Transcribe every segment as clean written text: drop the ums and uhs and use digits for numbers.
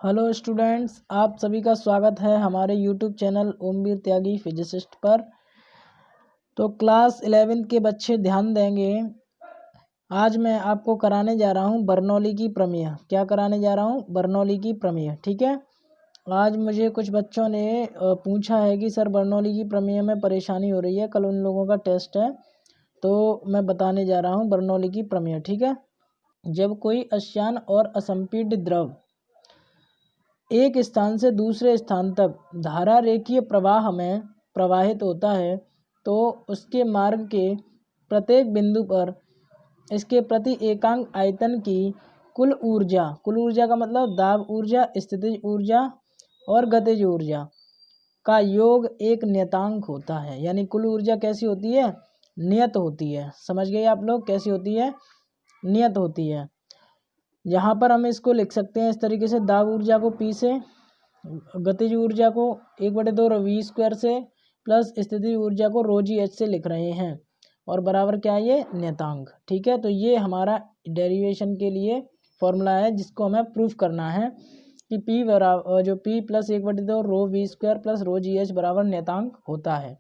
Hello students, आप सभी का स्वागत है हमारे यूट्यूब चैनल ओमवीर त्यागी फिजिसिस्ट पर। तो क्लास 11 के बच्चे ध्यान देंगे। आज मैं आपको कराने जा रहा हूँ बर्नौली की प्रमेय। क्या कराने जा रहा हूँ? बर्नौली की प्रमेय। ठीक है। आज मुझे कुछ बच्चों ने पूछा है कि सर बर्नौली की प्रमेय में परेशानी हो रही है, कल उन लोगों का टेस्ट है, तो मैं बताने जा रहा हूँ बर्नौली की प्रमेय। ठीक है। जब कोई अश्यान और असंपीड्य द्रव एक स्थान से दूसरे स्थान तक धारा रेखीय प्रवाह में प्रवाहित होता है तो उसके मार्ग के प्रत्येक बिंदु पर इसके प्रति एकांक आयतन की कुल ऊर्जा का मतलब दाब ऊर्जा, स्थितिज ऊर्जा और गतिज ऊर्जा का योग एक नियतांक होता है। यानी कुल ऊर्जा कैसी होती है? नियत होती है। समझ गए आप लोग? कैसी होती है? नियत होती है। यहाँ पर हम इसको लिख सकते हैं इस तरीके से, दाब ऊर्जा को P से, गतिज ऊर्जा को 1/2 v² से प्लस स्थितिज ऊर्जा को ρgh से लिख रहे हैं और बराबर क्या है? ये नियतांक। ठीक है। तो ये हमारा डेरिवेशन के लिए फॉर्मूला है जिसको हमें प्रूफ करना है कि P बराबर जो P plus 1/2 ρv² plus ρgh बराबर नियतांक होता है।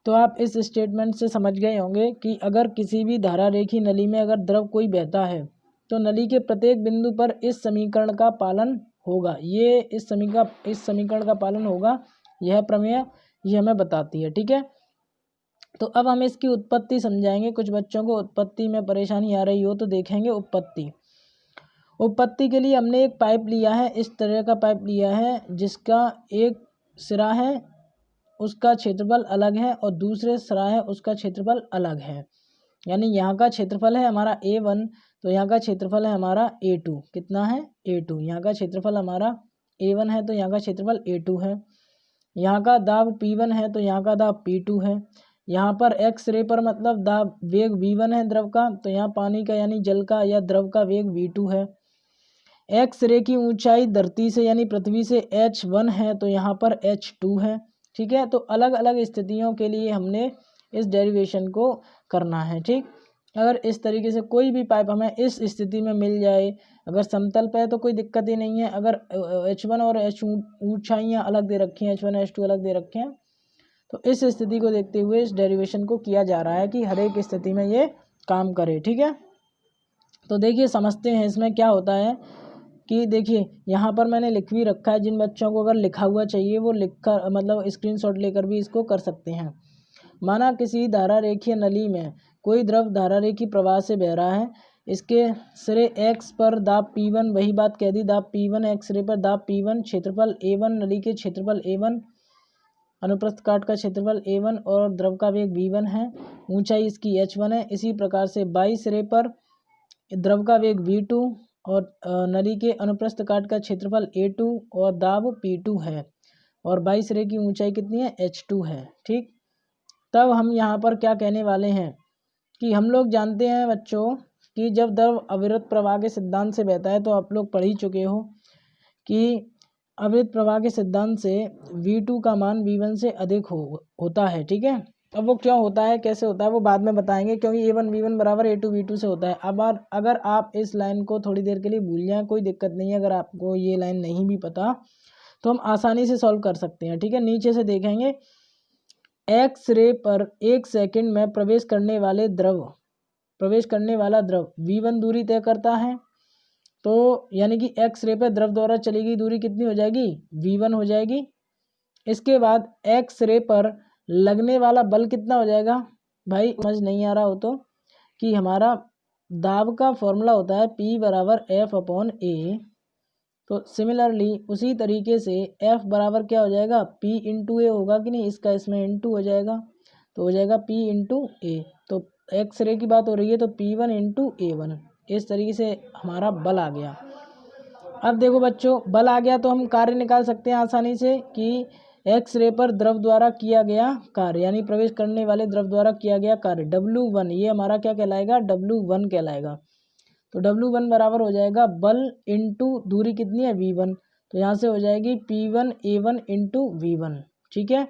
तो आप इस स्टेटमेंट से समझ गए होंगे कि अगर किसी भी धारा रेखी नली में अगर द्रव कोई बहता है तो नली के प्रत्येक बिंदु पर इस समीकरण का पालन होगा। ये इस समीकरण का पालन होगा। यह प्रमेय ये हमें बताती है। ठीक है। तो अब हम इसकी उत्पत्ति समझाएंगे। कुछ बच्चों को उत्पत्ति में परेशानी आ रही हो तो देखेंगे उत्पत्ति के लिए हमने एक पाइप लिया है, इस तरह का पाइप लिया है जिसका एक सिरा है उसका क्षेत्रफल अलग है और दूसरे सिरा है उसका क्षेत्रफल अलग है। यानी यहाँ का क्षेत्रफल है हमारा A1 तो यहाँ का क्षेत्रफल है हमारा A2। कितना है? A2। यहाँ का क्षेत्रफल हमारा A1 है तो यहाँ का क्षेत्रफल A2 है। यहाँ का दाब P1 है तो यहाँ का दाब P2 है। यहाँ पर एक्स रे पर मतलब दाब वेग V1 है द्रव का, तो यहाँ पानी का यानी जल का या द्रव का वेग V2 है। एक्स रे की ऊंचाई धरती से यानी पृथ्वी से H1 है तो यहाँ पर H2 है। ठीक है। तो अलग अलग स्थितियों के लिए हमने इस डेरिवेशन को करना है। ठीक। अगर इस तरीके से कोई भी पाइप हमें इस स्थिति में मिल जाए, अगर समतल पे है तो कोई दिक्कत ही नहीं है। अगर H1 और H ऊंचाइयाँ अलग दे रखी हैं, H1 H2 अलग दे रखे हैं, तो इस स्थिति को देखते हुए इस डेरिवेशन को किया जा रहा है कि हर एक स्थिति में ये काम करे। ठीक है। तो देखिए समझते हैं इसमें क्या होता है कि देखिए यहाँ पर मैंने लिख भी रखा है। जिन बच्चों को अगर लिखा हुआ चाहिए वो लिख कर मतलब स्क्रीनशॉट लेकर भी इसको कर सकते हैं। माना किसी धारा रेखीय नली में कोई द्रव धारा रेखी प्रवाह से बह रहा है। इसके सिरे x पर दाब P1, वही बात कह दी, दाब P1, एक्स सिरे पर दाब P1, क्षेत्रफल A1, नली के क्षेत्रफल A1, अनुप्रस्थ काट का क्षेत्रफल A1 और द्रव का वेग V1 है, ऊंचाई इसकी H1 है। इसी प्रकार से बाई सिरे पर द्रव का वेग V2 और नली के अनुप्रस्थ काट का क्षेत्रफल A2 और दाब P2 है और बाई सिरे की ऊंचाई कितनी है? H2 है। ठीक। तब हम यहाँ पर क्या कहने वाले हैं कि हम लोग जानते हैं बच्चों कि जब द्रव अविरत प्रवाह के सिद्धांत से बहता है तो आप लोग पढ़ ही चुके हो कि अविरत प्रवाह के सिद्धांत से V2 का मान V1 से अधिक होता है। ठीक है। अब वो क्यों होता है, कैसे होता है, वो बाद में बताएंगे, क्योंकि A1 V1 बराबर A2 V2 से होता है। अब अगर आप इस लाइन को थोड़ी देर के लिए भूल जाएं कोई दिक्कत नहीं है। अगर आपको ये लाइन नहीं भी पता तो हम आसानी से सॉल्व कर सकते हैं। ठीक है। नीचे से देखेंगे, एक्स रे पर 1 सेकंड में प्रवेश करने वाला द्रव V1 दूरी तय करता है। तो यानी कि एक्स रे पर द्रव द्वारा चली गई दूरी कितनी हो जाएगी? V1 हो जाएगी। इसके बाद एक्स रे पर लगने वाला बल कितना हो जाएगा? भाई समझ नहीं आ रहा हो तो कि हमारा दाब का फॉर्मूला होता है P बराबर F/A। तो सिमिलरली उसी तरीके से F बराबर क्या हो जाएगा? P इंटू ए होगा कि नहीं? इसका इसमें इंटू हो जाएगा तो हो जाएगा P इंटू ए। तो एक्स रे की बात हो रही है तो P1 इंटू A1। इस तरीके से हमारा बल आ गया। अब देखो बच्चों, बल आ गया तो हम कार्य निकाल सकते हैं आसानी से कि एक्स रे पर द्रव द्वारा किया गया कार्य यानी प्रवेश करने वाले द्रव द्वारा किया गया कार्य W1, ये हमारा क्या कहलाएगा? W1 कहलाएगा। तो W1 बराबर हो जाएगा बल इंटू दूरी कितनी है? V1। तो यहाँ से हो जाएगी P1 A1 इंटू V1। ठीक है।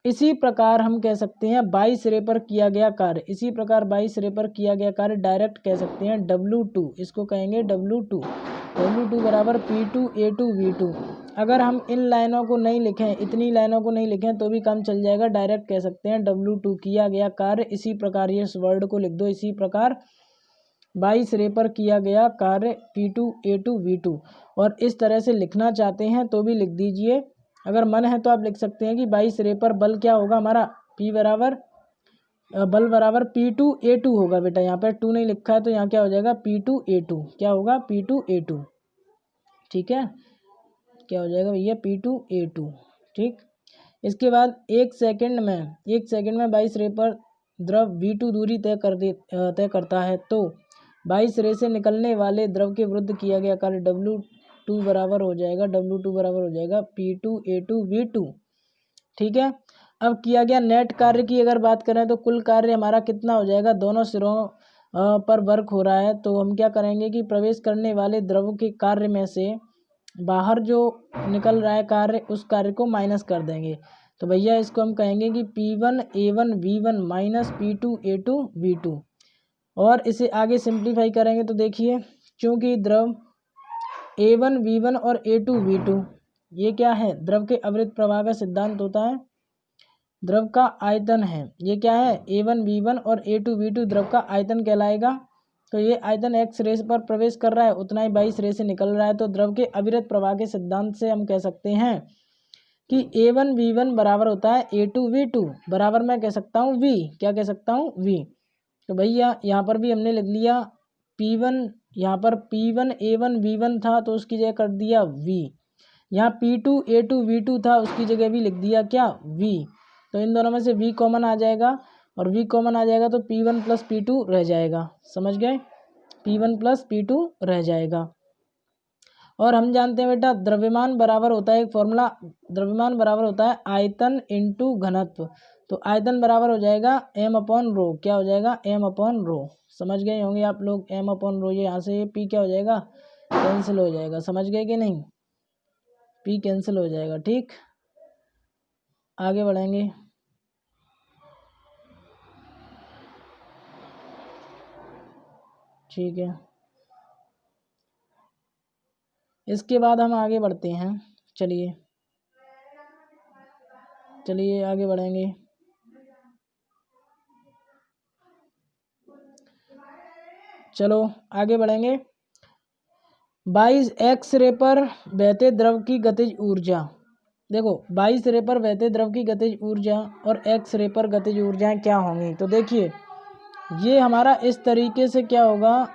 इसी प्रकार हम कह सकते हैं बाई सिरे पर किया गया कार्य, इसी प्रकार बाई सिरे पर किया गया कार्य डायरेक्ट कह सकते हैं W2, इसको कहेंगे W2। W2 बराबर P2A2V2। अगर हम इन लाइनों को नहीं लिखें, इतनी लाइनों को नहीं लिखें तो भी काम चल जाएगा, डायरेक्ट कह सकते हैं W2 किया गया कार्य। इसी प्रकार ये इस वर्ड को लिख दो, इसी प्रकार बाई सिरे पर किया गया कार्य P2A2V2। और इस तरह से लिखना चाहते हैं तो भी लिख दीजिए, अगर मन है तो आप लिख सकते हैं कि बाई सिरे पर बल क्या होगा हमारा, बल बराबर P2A2 होगा। बेटा यहाँ पर 2 नहीं लिखा है तो यहाँ क्या हो जाएगा, P2A2। क्या होगा, P2A2। ठीक है, क्या हो जाएगा भैया, P2A2। ठीक, इसके बाद 1 सेकंड में बाई सिरे पर द्रव V2 दूरी तय करता है, तो बाई सिरे से निकलने वाले द्रव के विरुद्ध किया गया कार्य W2 बराबर हो जाएगा P2A2V2। ठीक है, अब किया गया नेट कार्य की अगर बात करें तो कुल कार्य हमारा कितना हो जाएगा, दोनों सिरों पर वर्क हो रहा है, तो हम क्या करेंगे कि प्रवेश करने वाले द्रव के कार्य में से बाहर जो निकल रहा है कार्य, उस कार्य को माइनस कर देंगे। तो भैया इसको हम कहेंगे कि P1A1V1 माइनस P2A2V2। और इसे आगे सिंप्लीफाई करेंगे तो देखिए, चूँकि द्रव A1V1 और A2V2 ये क्या है, द्रव के अविरत प्रवाह का सिद्धांत होता है, द्रव का आयतन है। ये क्या है, A1V1 और A2V2 द्रव का आयतन कहलाएगा। तो ये आयतन x रे पर प्रवेश कर रहा है, उतना ही 22 रे से निकल रहा है। तो द्रव के अविरत प्रवाह के सिद्धांत से हम कह सकते हैं कि A1V1 बराबर होता है A2V2 बराबर, मैं कह सकता हूँ V। क्या कह सकता हूँ, V। तो भैया यहाँ पर भी हमने लिख लिया P1, यहाँ पर P1A1V1 था तो उसकी जगह कर दिया V। यहाँ P2A2V2 था, उसकी जगह भी लिख दिया क्या, V। तो इन दोनों में से V कॉमन आ जाएगा, और V कॉमन आ जाएगा तो P1 प्लस P2 रह जाएगा। समझ गए, P1 प्लस P2 रह जाएगा। और हम जानते हैं बेटा द्रव्यमान बराबर होता है, एक फॉर्मूला, द्रव्यमान बराबर होता है आयतन इंटू घनत्व। तो आयतन बराबर हो जाएगा m/ρ। क्या हो जाएगा, m/ρ। समझ गए होंगे आप लोग, m/ρ। ये यहाँ से P क्या हो जाएगा, कैंसिल हो जाएगा। समझ गए कि नहीं, P कैंसिल हो जाएगा। ठीक, आगे बढ़ेंगे। ठीक है, इसके बाद हम आगे बढ़ते हैं। चलिए आगे बढ़ेंगे। चलो आगे बढ़ेंगे। 22 एक्स रे पर बहते द्रव की गतिज ऊर्जा। देखो 22 रे पर बहते द्रव की गतिज ऊर्जा और एक्स रे पर गतिज ऊर्जाएं क्या होंगी। तो देखिए ये हमारा इस तरीके से क्या होगा,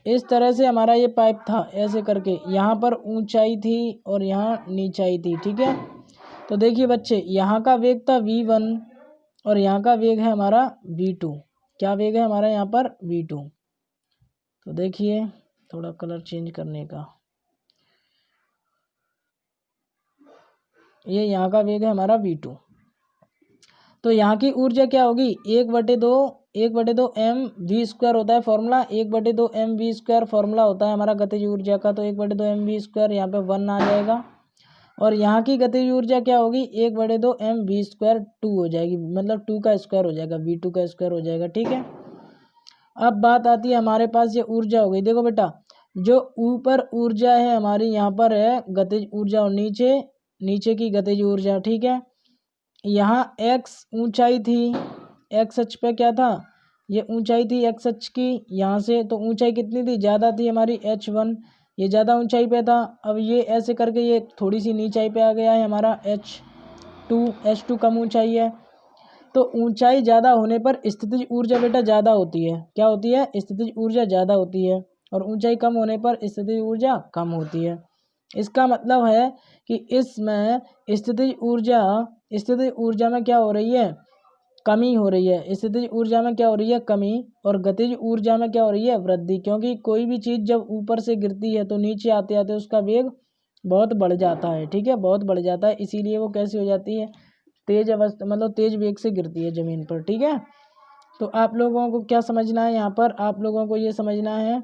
इस तरह से हमारा ये पाइप था, ऐसे करके यहाँ पर ऊंचाई थी और यहाँ नीचाई थी। ठीक है, तो देखिए बच्चे यहाँ का वेग था V1 और यहाँ का वेग है हमारा V2। क्या वेग है हमारा यहाँ पर, V2। तो देखिए थोड़ा कलर चेंज करने का, ये यहाँ का वेग है हमारा V2। तो यहाँ की ऊर्जा क्या होगी, 1/2 mv² होता है फॉर्मूला, 1/2 mv² फॉर्मूला होता है हमारा गतिज ऊर्जा का। तो 1/2 mv², यहाँ पे 1 आ जाएगा। और यहाँ की गतिज ऊर्जा क्या होगी, 1/2 mv², 2 हो जाएगी, मतलब 2 का स्क्वायर हो जाएगा, V2 का स्क्वायर हो जाएगा। ठीक है, अब बात आती है हमारे पास ये ऊर्जा हो गई। देखो बेटा जो ऊपर ऊर्जा है हमारी, यहाँ पर है गतिज ऊर्जा और नीचे की गतिज ऊर्जा। ठीक है, यहाँ x ऊंचाई थी, x अक्ष पे क्या था, ये ऊंचाई थी x अक्ष की यहाँ से। तो ऊंचाई कितनी थी, ज़्यादा थी हमारी h1, ये ज़्यादा ऊंचाई पे था। अब ये ऐसे करके ये थोड़ी सी नीचाई पे आ गया है हमारा h2 कम ऊंचाई है। तो ऊंचाई ज़्यादा होने पर स्थितिज ऊर्जा बेटा ज़्यादा होती है। क्या होती है, स्थितिज ऊर्जा ज़्यादा होती है। और ऊंचाई कम होने पर स्थितिज ऊर्जा कम होती है। इसका मतलब है कि इसमें स्थितिज ऊर्जा में क्या हो रही है, कमी हो रही है। स्थितिज ऊर्जा में क्या हो रही है, कमी। और गतिज ऊर्जा में क्या हो रही है, वृद्धि। क्योंकि कोई भी चीज़ जब ऊपर से गिरती है तो नीचे आते आते उसका वेग बहुत बढ़ जाता है। ठीक है, बहुत बढ़ जाता है, इसीलिए वो कैसी हो जाती है, तेज अवस्था, मतलब तेज वेग से गिरती है ज़मीन पर। ठीक है, तो आप लोगों को क्या समझना है, यहाँ पर आप लोगों को ये समझना है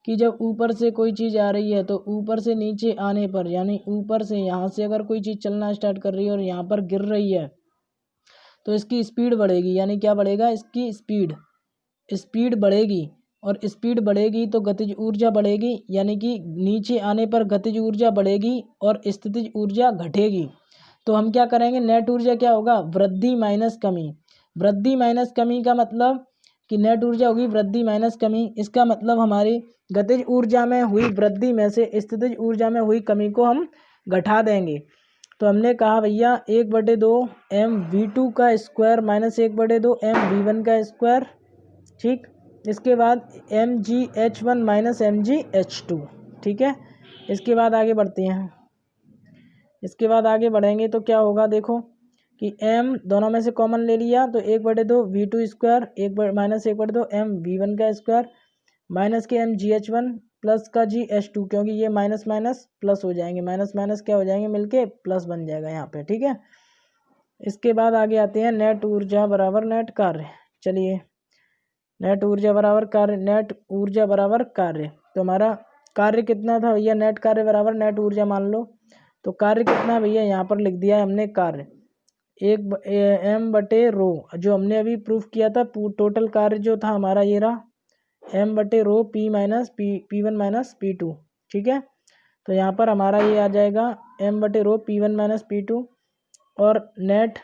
कि जब ऊपर से कोई चीज़ आ रही है तो ऊपर से नीचे आने पर, यानी ऊपर से यहाँ से अगर कोई चीज़ चलना स्टार्ट कर रही है और यहाँ पर गिर रही है तो इसकी स्पीड बढ़ेगी। यानी क्या बढ़ेगा, इसकी स्पीड बढ़ेगी। और स्पीड बढ़ेगी तो गतिज ऊर्जा बढ़ेगी, यानी कि नीचे आने पर गतिज ऊर्जा बढ़ेगी और स्थितिज ऊर्जा घटेगी। तो हम क्या करेंगे, नेट ऊर्जा क्या होगा, वृद्धि माइनस कमी। वृद्धि माइनस कमी का मतलब कि नेट ऊर्जा होगी वृद्धि माइनस कमी। इसका मतलब हमारी गतिज ऊर्जा में हुई वृद्धि में से स्थितिज ऊर्जा में हुई कमी को हम घटा देंगे। तो हमने कहा भैया 1/2 mv2 का स्क्वायर माइनस 1/2 mv1 का स्क्वायर, ठीक। इसके बाद mgh1 माइनस mgh2, ठीक है। इसके बाद आगे बढ़ते हैं। इसके बाद आगे बढ़ेंगे तो क्या होगा, देखो कि m दोनों में से कॉमन ले लिया तो 1/2 v2 स्क्वायर माइनस 1/2 mv1 का स्क्वायर माइनस के mgh1 प्लस का gh2, क्योंकि ये माइनस माइनस प्लस हो जाएंगे, माइनस माइनस क्या हो जाएंगे मिलके प्लस बन जाएगा यहाँ पे, ठीक है। इसके बाद आगे आते हैं नेट ऊर्जा बराबर नेट कार्य। चलिए, नेट ऊर्जा बराबर कार्य, नेट ऊर्जा बराबर कार्य। तो हमारा कार्य कितना था भैया, नेट कार्य बराबर नेट ऊर्जा मान लो। तो कार्य कितना भैया, यहाँ पर लिख दिया है हमने कार्य 1m/रो, जो हमने अभी प्रूफ किया था। टोटल कार्य जो था हमारा ये रहा m/रो p minus p1 minus p2, ठीक है। तो यहाँ पर हमारा ये आ जाएगा m/रो p1 माइनस p2। और नेट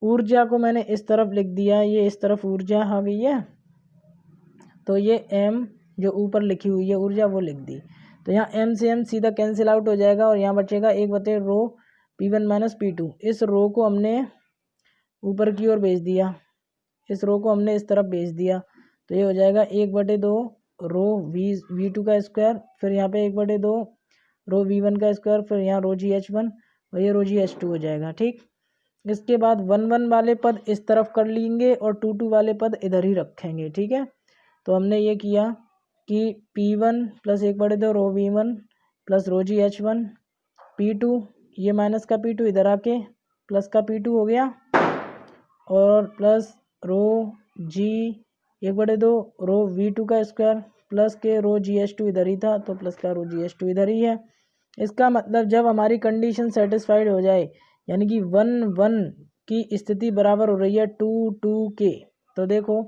ऊर्जा को मैंने इस तरफ लिख दिया, ये इस तरफ ऊर्जा आ गई है, तो ये m जो ऊपर लिखी हुई है ऊर्जा वो लिख दी। तो यहाँ m से m सीधा कैंसिल आउट हो जाएगा और यहाँ बचेगा 1/रो p1 माइनस p2। इस रो को हमने ऊपर की ओर भेज दिया, इस रो को हमने इस तरफ भेज दिया, तो ये हो जाएगा 1/2 रो v2 का स्क्वायर, फिर यहाँ पे 1/2 रो v1 का स्क्वायर, फिर यहाँ रो gh1 और ये रो gh2 हो जाएगा, ठीक। इसके बाद 1 वाले पद इस तरफ कर लेंगे और 2 वाले पद इधर ही रखेंगे, ठीक है। तो हमने ये किया कि p1 प्लस 1/2 रो v1 प्लस रो gh1 p2, ये माइनस का p2 इधर आके प्लस का p2 हो गया, और प्लस रो g 1/2 रो v2 का स्क्वायर प्लस के रो gh2 इधर ही था, तो प्लस का रो gh2 इधर ही है। इसका मतलब जब हमारी कंडीशन सेटिस्फाइड हो जाए, यानी कि 1 की स्थिति बराबर हो रही है 2 के, तो देखो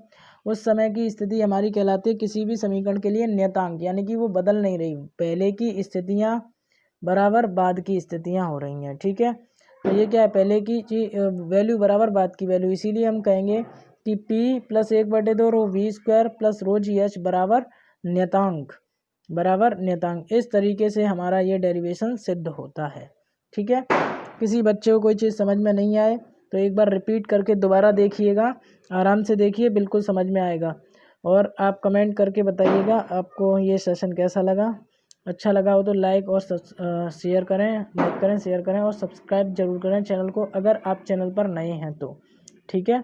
उस समय की स्थिति हमारी कहलाती है किसी भी समीकरण के लिए नियतांक, यानी कि वो बदल नहीं रही, पहले की स्थितियाँ बराबर बाद की स्थितियाँ हो रही हैं, ठीक है। तो ये क्या है, पहले की वैल्यू बराबर बाद की वैल्यू, इसीलिए हम कहेंगे कि p प्लस 1/2 रो v स्क्वायर प्लस रो gh बराबर नियतांक, बराबर नियतांक। इस तरीके से हमारा ये डेरिवेशन सिद्ध होता है, ठीक है। किसी बच्चे को कोई चीज़ समझ में नहीं आए तो एक बार रिपीट करके दोबारा देखिएगा, आराम से देखिए, बिल्कुल समझ में आएगा। और आप कमेंट करके बताइएगा आपको ये सेशन कैसा लगा। अच्छा लगा हो तो लाइक और शेयर करें, लाइक करें, शेयर करें और सब्सक्राइब जरूर करें चैनल को, अगर आप चैनल पर नए हैं तो, ठीक है।